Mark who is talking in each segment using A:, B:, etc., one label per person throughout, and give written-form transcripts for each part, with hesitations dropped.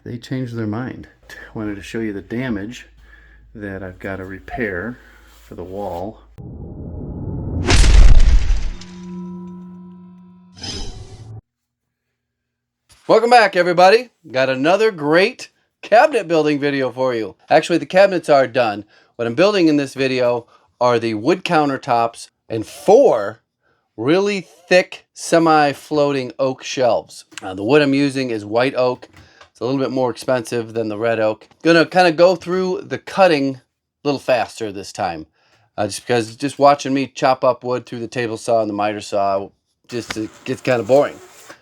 A: they changed their mind. I wanted to show you the damage that I've got to repair for the wall. Welcome back, everybody. Got another great cabinet building video for you. Actually, the cabinets are done. What I'm building in this video are the wood countertops and 4 really thick semi-floating oak shelves. The wood I'm using is white oak. It's a little bit more expensive than the red oak. Gonna kind of go through the cutting a little faster this time. Just because just watching me chop up wood through the table saw and the miter saw, it gets kind of boring.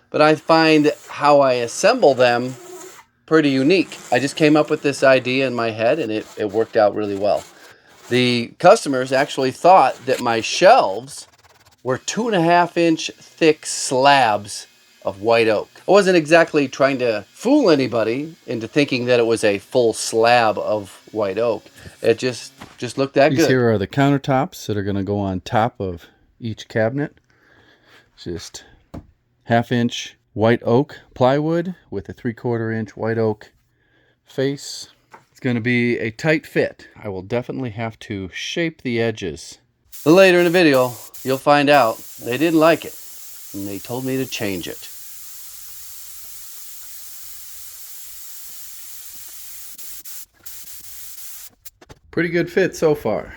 A: But I find how I assemble them pretty unique. I just came up with this idea in my head and it worked out really well. The customers actually thought that my shelves were 2.5-inch thick slabs of white oak. I wasn't exactly trying to fool anybody into thinking that it was a full slab of white oak. It just looked that good. These here are the countertops that are going to go on top of each cabinet. Just 1/2-inch white oak plywood with a 3/4-inch white oak face. It's going to be a tight fit. I will definitely have to shape the edges. Later in the video, you'll find out they didn't like it, and they told me to change it. Pretty good fit so far.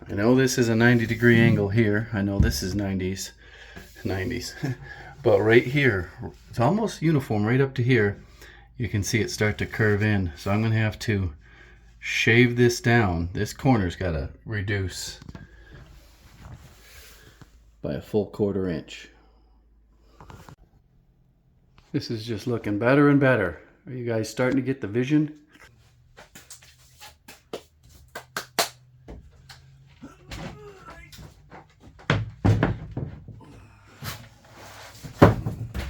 A: I know this is a 90-degree angle here. I know this is 90s. But right here, it's almost uniform right up to here. You can see it start to curve in. So I'm going to have to shave this down. This corner's got to reduce by a full 1/4 inch. This is just looking better and better. Are you guys starting to get the vision?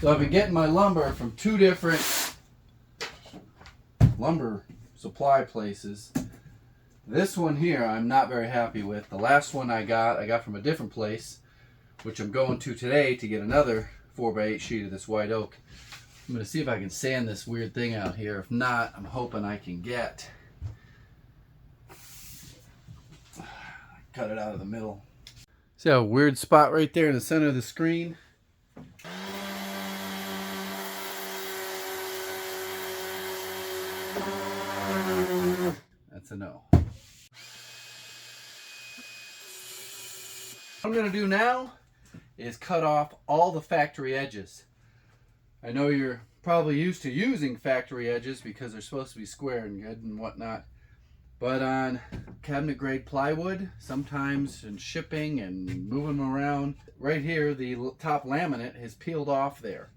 A: So I've been getting my lumber from 2 different lumber supply places. This one here I'm not very happy with. The last one I got from a different place, which I'm going to today to get another 4x8 sheet of this white oak. I'm going to see if I can sand this weird thing out here. If not, I'm hoping I can cut it out of the middle. See a weird spot right there in the center of the screen? That's a no. What I'm going to do now is cut off all the factory edges. I know you're probably used to using factory edges because they're supposed to be square and good and whatnot. But on cabinet grade plywood, sometimes in shipping and moving them around, right here the top laminate has peeled off there.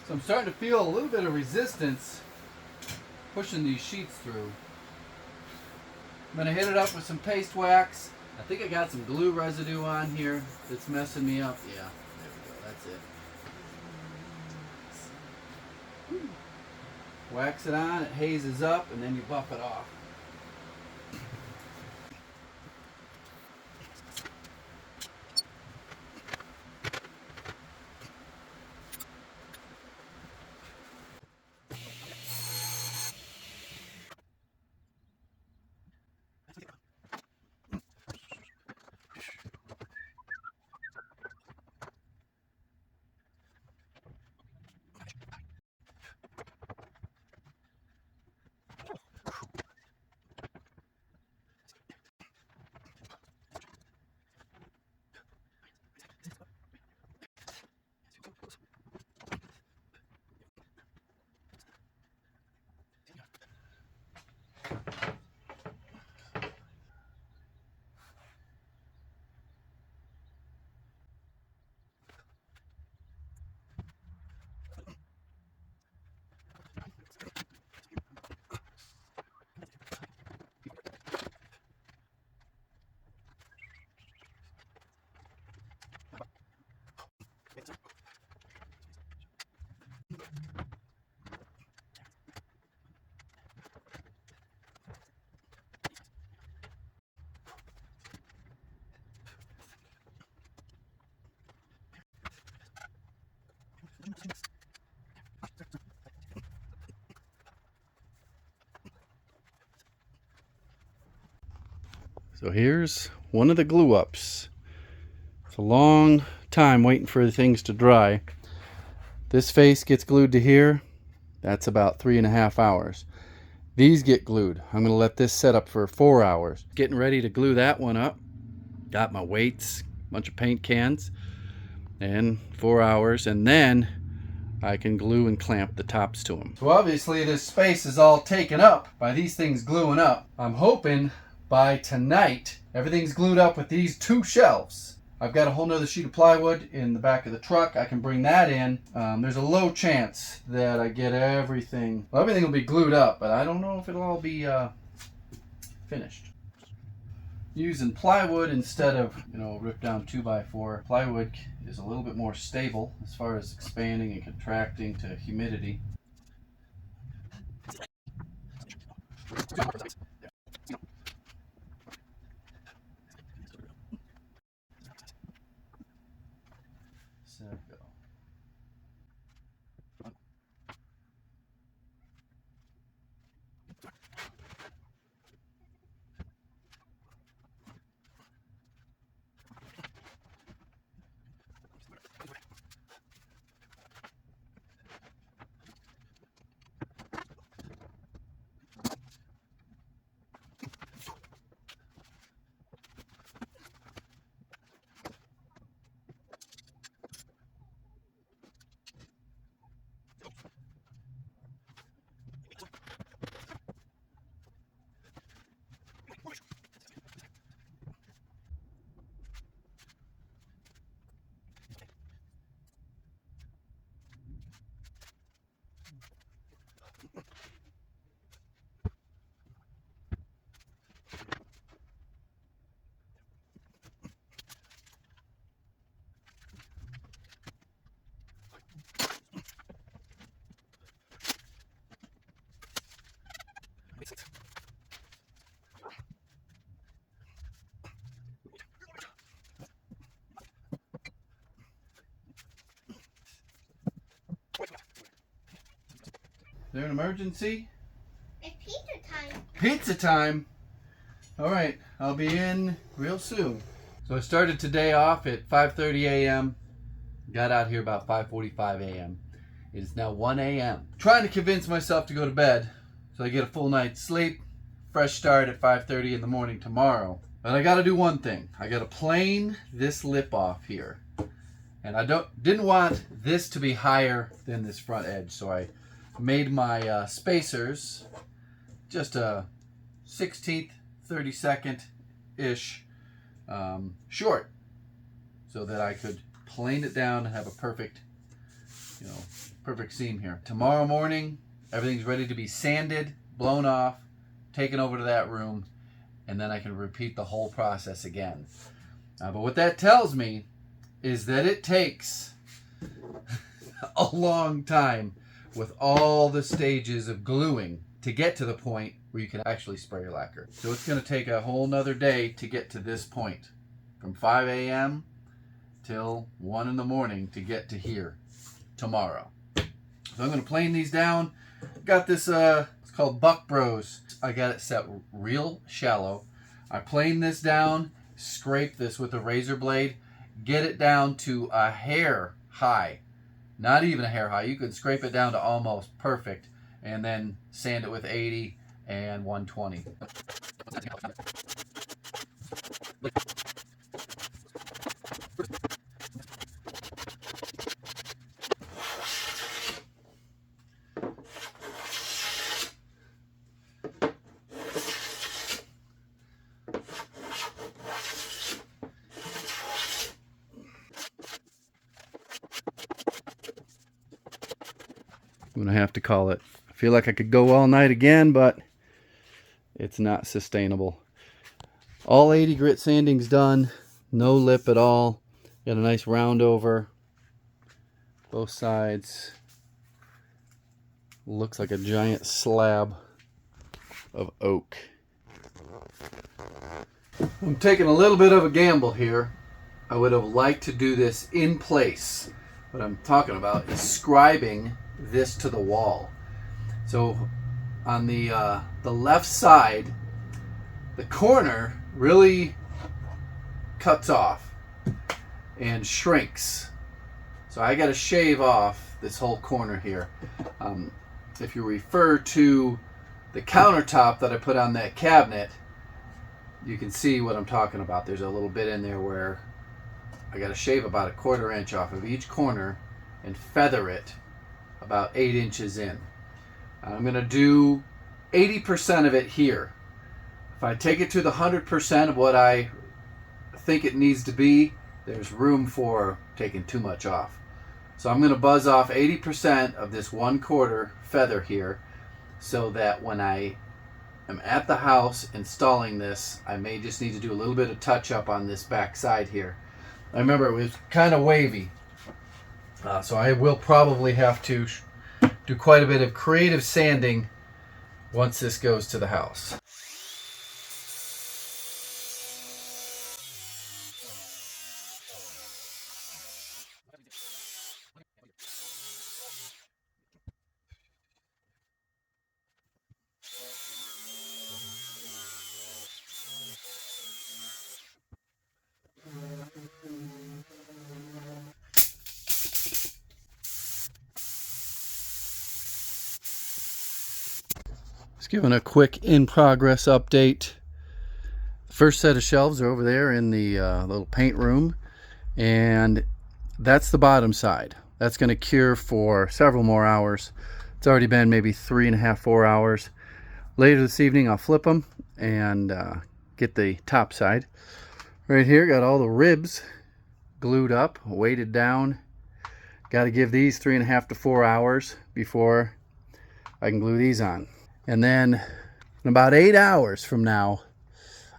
A: So I'm starting to feel a little bit of resistance pushing these sheets through. I'm going to hit it up with some paste wax. I think I got some glue residue on here that's messing me up. Yeah, there we go. That's it. Wax it on, it hazes up, and then you buff it off. So here's one of the glue ups. It's a long time waiting for the things to dry. This face gets glued to here. That's about 3.5 hours. These get glued. I'm going to let this set up for 4 hours. Getting ready to glue that one up. Got my weights, bunch of paint cans, and 4 hours, and then I can glue and clamp the tops to them. So obviously this space is all taken up by these things gluing up. I'm hoping by tonight everything's glued up with these 2 shelves. I've got a whole nother sheet of plywood in the back of the truck. I can bring that in. There's a low chance that I get everything. Well, everything will be glued up, but I don't know if it'll all be finished. Using plywood instead of, ripped down 2x4. Plywood is a little bit more stable as far as expanding and contracting to humidity. So go. Is there an emergency?
B: It's pizza time.
A: Pizza time? All right, I'll be in real soon. So I started today off at 5:30 a.m. Got out here about 5:45 a.m. It is now 1 a.m. Trying to convince myself to go to bed so I get a full night's sleep. Fresh start at 5:30 in the morning tomorrow. But I got to do one thing. I got to plane this lip off here. And I didn't want this to be higher than this front edge, so I made my spacers just a 1/16, 32nd-ish short, so that I could plane it down and have a perfect, perfect seam here. Tomorrow morning, everything's ready to be sanded, blown off, taken over to that room, and then I can repeat the whole process again. But what that tells me is that it takes a long time with all the stages of gluing to get to the point where you can actually spray your lacquer. So it's going to take a whole nother day to get to this point, from 5 a.m. till 1 in the morning to get to here tomorrow. So I'm going to plane these down. Got this, it's called Buck Bros. I got it set real shallow. I plane this down, scrape this with a razor blade, get it down to a hair high. Not even a hair high. You could scrape it down to almost perfect and then sand it with 80 and 120. I'm going to have to call it. I feel like I could go all night again, but it's not sustainable. All 80 grit sanding's done. No lip at all. Got a nice round over both sides. Looks like a giant slab of oak. I'm taking a little bit of a gamble here. I would have liked to do this in place. what I'm talking about is scribing this to the wall. So on the left side, the corner really cuts off and shrinks. So I got to shave off this whole corner here. If you refer to the countertop that I put on that cabinet, you can see what I'm talking about. There's a little bit in there where I got to shave about 1/4 inch off of each corner and feather it about 8 inches in. I'm going to do 80% of it here. If I take it to the 100% of what I think it needs to be, there's room for taking too much off. So I'm going to buzz off 80% of this 1/4 feather here, so that when I am at the house installing this, I may just need to do a little bit of touch up on this back side here. I remember it was kind of wavy, so I will probably have to do quite a bit of creative sanding once this goes to the house. Just giving a quick in-progress update. The first set of shelves are over there in the little paint room, and that's the bottom side. That's going to cure for several more hours. It's already been maybe 3.5, 4 hours. Later this evening I'll flip them and get the top side. Right here, got all the ribs glued up, weighted down. Got to give these 3.5 to 4 hours before I can glue these on. And then in about 8 hours from now,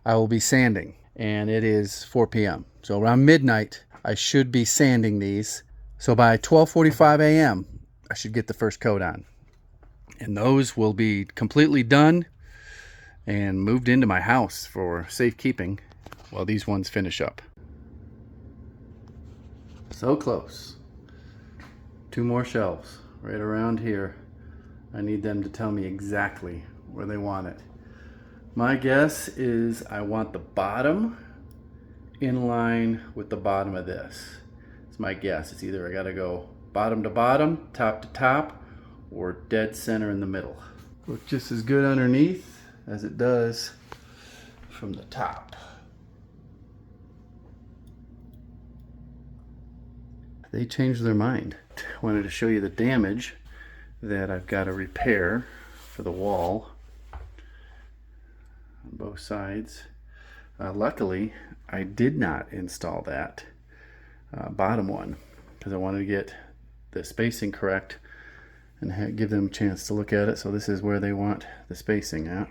A: I will be sanding. And it is 4 p.m. So around midnight, I should be sanding these. So by 12:45 a.m., I should get the first coat on. And those will be completely done and moved into my house for safekeeping while these ones finish up. So close. 2 more shelves right around here. I need them to tell me exactly where they want it. My guess is I want the bottom in line with the bottom of this. It's my guess. It's either I gotta go bottom to bottom, top to top, or dead center in the middle. Look just as good underneath as it does from the top. They changed their mind. Wanted to show you the damage that I've got to repair for the wall on both sides. Luckily, I did not install that bottom one because I wanted to get the spacing correct and give them a chance to look at it. So this is where they want the spacing at.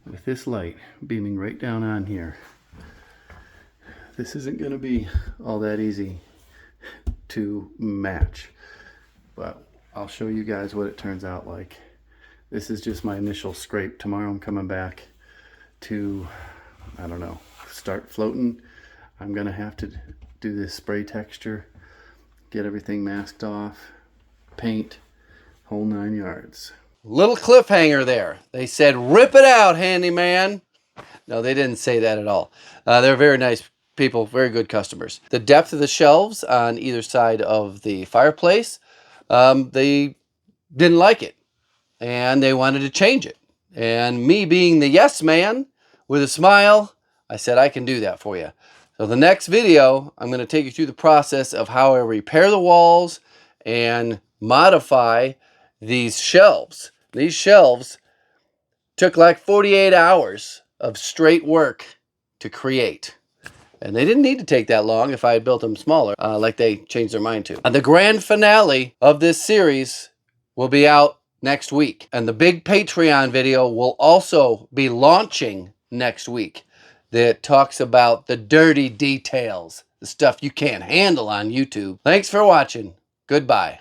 A: With this light beaming right down on here, this isn't going to be all that easy to match, but I'll show you guys what it turns out like. This is just my initial scrape. Tomorrow I'm coming back to, I don't know, start floating. I'm gonna have to do this spray texture, get everything masked off, paint, whole 9 yards. Little cliffhanger there. They said, rip it out, handyman. No, they didn't say that at all. They're very nice people, very good customers. The depth of the shelves on either side of the fireplace, they didn't like it and they wanted to change it. And me being the yes man with a smile, I said, I can do that for you. So the next video, I'm going to take you through the process of how I repair the walls and modify these shelves. These shelves took like 48 hours of straight work to create. And they didn't need to take that long if I had built them smaller, like they changed their mind to. The grand finale of this series will be out next week. And the big Patreon video will also be launching next week that talks about the dirty details, the stuff you can't handle on YouTube. Thanks for watching. Goodbye.